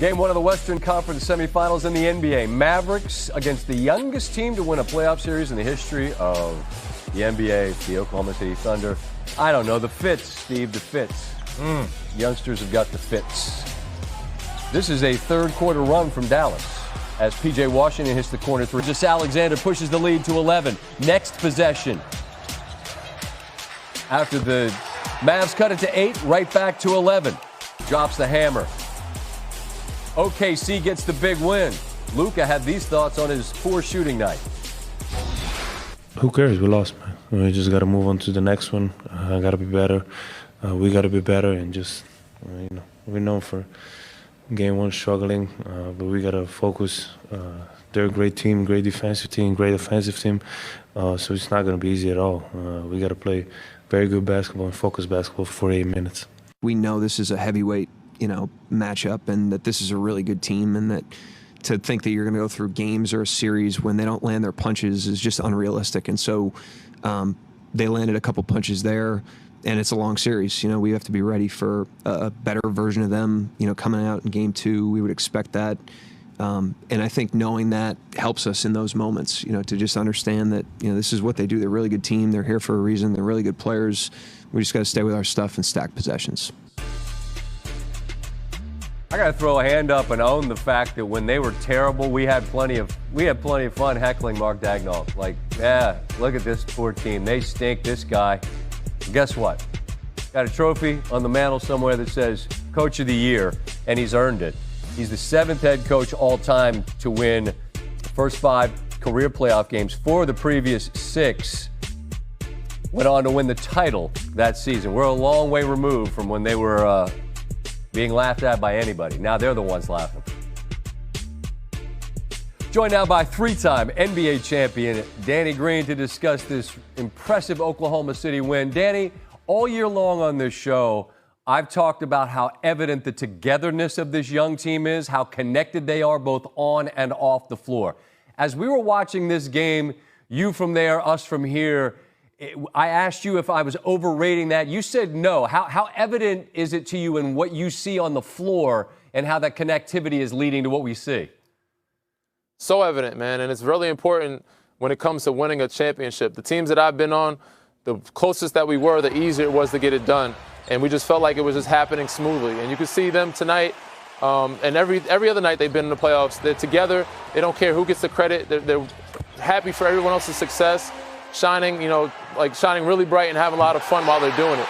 Game one of the Western Conference semifinals in the NBA. Mavericks against the youngest team to win a playoff series in the history of the NBA, the Oklahoma City Thunder. I don't know, the fits, Steve, the fits. Youngsters have got the fits. This is a third-quarter run from Dallas as P.J. Washington hits the corner three. Gilgeous-Alexander pushes the lead to 11. Next possession. After the Mavs cut it to 8, right back to 11. Drops the hammer. OKC gets the big win. Luka had these thoughts on his poor shooting night. Who cares? We lost, man. We just got to move on to the next one. I got to be better. We got to be better, and just, we're known for game one struggling, but we got to focus. They're a great team, great defensive team, great offensive team, so it's not going to be easy at all. We got to play very good basketball and focus basketball for 48 minutes. We know this is a heavyweight, matchup, and that this is a really good team, and that to think that you're going to go through games or a series when they don't land their punches is just unrealistic. And so they landed a couple punches there, and it's a long series. We have to be ready for a better version of them, coming out in game two. We would expect that. And I think knowing that helps us in those moments, to just understand that, this is what they do. They're a really good team. They're here for a reason. They're really good players. We just got to stay with our stuff and stack possessions. I got to throw a hand up and own the fact that when they were terrible, we had plenty of fun heckling Mark Daigneault. Like, yeah, look at this poor team. They stink, this guy. And guess what? Got a trophy on the mantle somewhere that says Coach of the Year, and he's earned it. He's the 7th head coach all time to win the first 5 career playoff games. 4 of the previous 6 went on to win the title that season. We're a long way removed from when they were being laughed at by anybody. Now they're the ones laughing. Joined now by 3-time NBA champion Danny Green to discuss this impressive Oklahoma City win. Danny, all year long on this show, I've talked about how evident the togetherness of this young team is, how connected they are both on and off the floor. As we were watching this game, you from there, us from here, I asked you if I was overrating that. You said no. How evident is it to you in what you see on the floor and how that connectivity is leading to what we see? So evident, man, and it's really important when it comes to winning a championship. The teams that I've been on, the closest that we were, the easier it was to get it done. And we just felt like it was just happening smoothly. And you could see them tonight, and every other night they've been in the playoffs. They're together. They don't care who gets the credit. They're happy for everyone else's success. Shining really bright and having a lot of fun while they're doing it.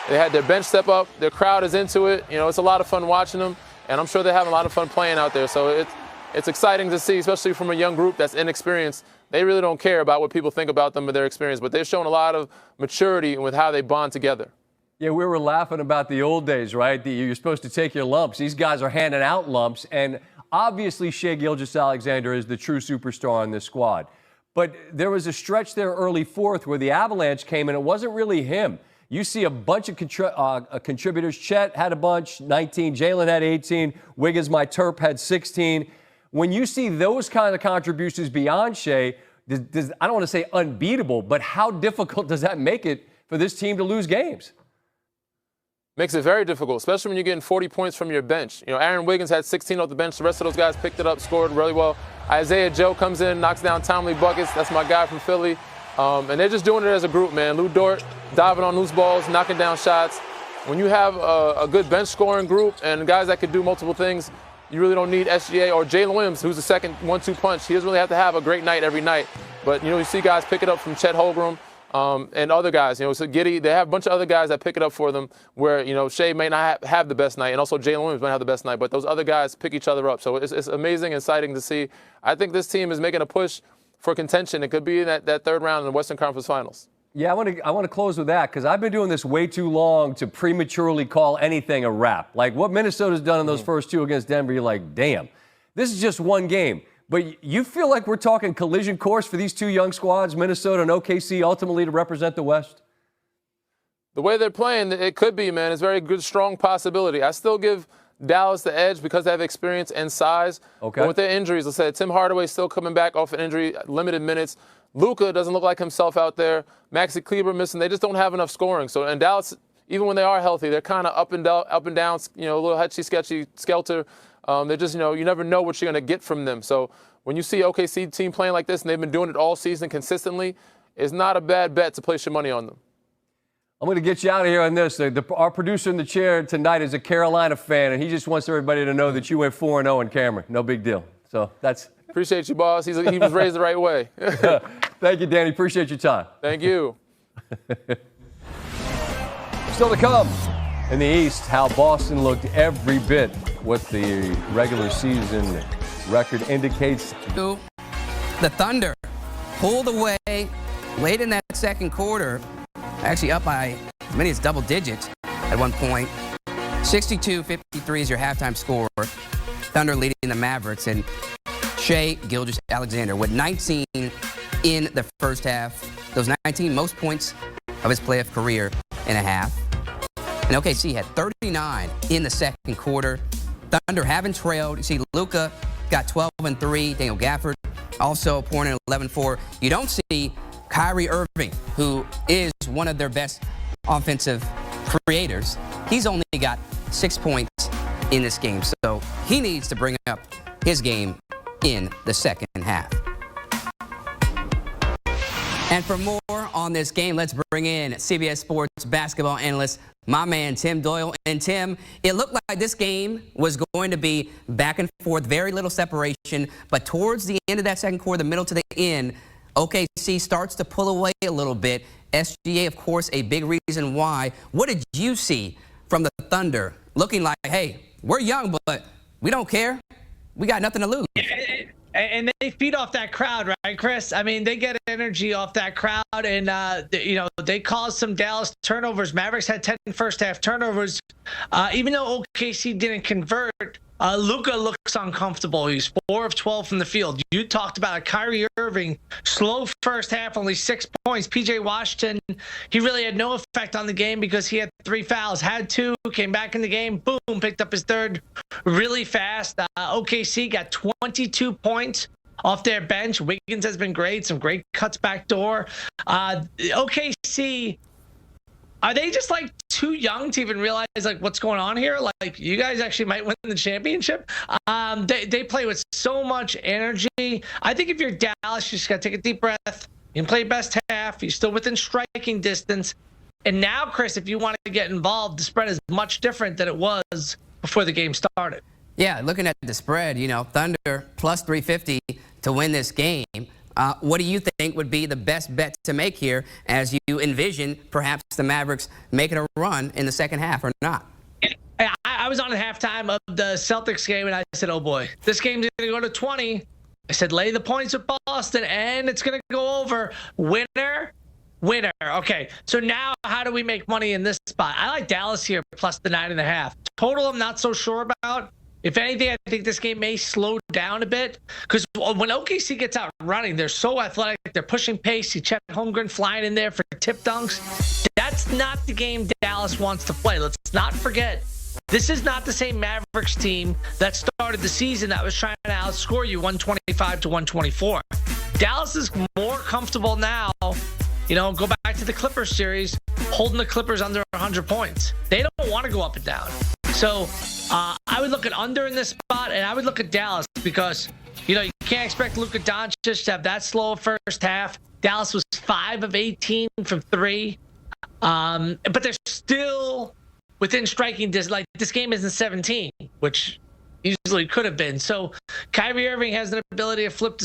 They had their bench step up. Their crowd is into it. It's a lot of fun watching them, and I'm sure they're having a lot of fun playing out there. So it's exciting to see, especially from a young group that's inexperienced. They really don't care about what people think about them or their experience, but they're showing a lot of maturity with how they bond together. Yeah, we were laughing about the old days, right? You're supposed to take your lumps. These guys are handing out lumps, and obviously Shai Gilgeous-Alexander is the true superstar on this squad. But there was a stretch there early fourth where the avalanche came, and it wasn't really him. You see a bunch of contributors. Chet had a bunch, 19. Jalen had 18. Wiggins, my Terp, had 16. When you see those kind of contributions beyond Shai, I don't want to say unbeatable, but how difficult does that make it for this team to lose games? Makes it very difficult, especially when you're getting 40 points from your bench. Aaron Wiggins had 16 off the bench. The rest of those guys picked it up, scored really well. Isaiah Joe comes in, knocks down timely buckets. That's my guy from Philly. And they're just doing it as a group, man. Lou Dort diving on loose balls, knocking down shots. When you have a good bench scoring group and guys that can do multiple things, you really don't need SGA or Jalen Williams, who's the second 1-2 punch. He doesn't really have to have a great night every night. But, you see guys pick it up from Chet Holmgren. And other guys, so Giddey, they have a bunch of other guys that pick it up for them where, Shai may not have the best night, and also Jalen Williams might have the best night, but those other guys pick each other up. So it's amazing, exciting to see. I think this team is making a push for contention. It could be in that third round in the Western Conference Finals. Yeah, I want to close with that because I've been doing this way too long to prematurely call anything a wrap. Like what Minnesota's done in those first 2 against Denver, you're like, damn, this is just one game. But you feel like we're talking collision course for these 2 young squads, Minnesota and OKC, ultimately to represent the West? The way they're playing, it could be, man. It's a very good, strong possibility. I still give Dallas the edge because they have experience and size. Okay. But with their injuries, let's say Tim Hardaway still coming back off an injury, limited minutes. Luka doesn't look like himself out there. Maxi Kleber missing. They just don't have enough scoring. So, and Dallas, even when they are healthy, they're kind of up and down, a little sketchy, skelter. They're just, you never know what you're going to get from them. So when you see OKC team playing like this, and they've been doing it all season consistently, it's not a bad bet to place your money on them. I'm going to get you out of here on this. Our producer in the chair tonight is a Carolina fan, and he just wants everybody to know that you went 4-0 in Cameron. No big deal. So that's. Appreciate you, boss. He was raised the right way. Thank you, Danny. Appreciate your time. Thank you. Still to come in the East, how Boston looked every bit what the regular season record indicates. The Thunder pulled away late in that second quarter, actually up by as many as double digits at one point. 62-53 is your halftime score. Thunder leading the Mavericks, and Shai Gilgeous-Alexander with 19 in the first half. Those 19 most points of his playoff career in a half. And OKC had 39 in the second quarter. Thunder haven't trailed. You see Luka got 12-3. Daniel Gafford also pouring in 11-4. You don't see Kyrie Irving, who is one of their best offensive creators. He's only got 6 points in this game, so he needs to bring up his game in the second half. And for more on this game, let's bring in CBS Sports basketball analyst, my man Tim Doyle. And Tim, it looked like this game was going to be back and forth, very little separation, but towards the end of that second quarter, the middle to the end, OKC starts to pull away a little bit. SGA, of course, a big reason why. What did you see from the Thunder looking like, hey, we're young, but we don't care. We got nothing to lose. And they feed off that crowd, right, Chris? I mean, they get energy off that crowd, and they caused some Dallas turnovers. Mavericks had 10 first-half turnovers. Even though OKC didn't convert, Luka looks uncomfortable. He's 4 of 12 from the field. You talked about a Kyrie Irving, slow first half, only 6 points. P.J. Washington, he really had no effect on the game because he had 3 fouls, had 2, came back in the game, boom, picked up his 3rd really fast. OKC got 22 points off their bench. Wiggins has been great, some great cuts back door. OKC, are they just like too young to even realize like what's going on here? Like, you guys actually might win the championship. They play with so much energy. I think if you're Dallas, you just got to take a deep breath. You can play best half. You're still within striking distance. And now, Chris, if you want to get involved, the spread is much different than it was before the game started. Yeah, looking at the spread, Thunder plus 350 to win this game. What do you think would be the best bet to make here as you envision perhaps the Mavericks making a run in the second half or not? I was on at halftime of the Celtics game, and I said, oh, boy, this game's going to go to 20. I said, lay the points with Boston, and it's going to go over. Winner. Okay, so now how do we make money in this spot? I like Dallas here plus the 9.5. Total, I'm not so sure about. If anything, I think this game may slow down a bit because when OKC gets out running, they're so athletic. They're pushing pace. You Chet Holmgren flying in there for tip dunks. That's not the game Dallas wants to play. Let's not forget, this is not the same Mavericks team that started the season that was trying to outscore you 125-124. Dallas is more comfortable now. Go back to the Clippers series, holding the Clippers under 100 points. They don't want to go up and down. So I would look at under in this spot, and I would look at Dallas because, you can't expect Luka Doncic to have that slow first half. Dallas was 5 of 18 from 3. But they're still within striking distance. Like, this game isn't 17, which easily could have been. So Kyrie Irving has an ability to flip the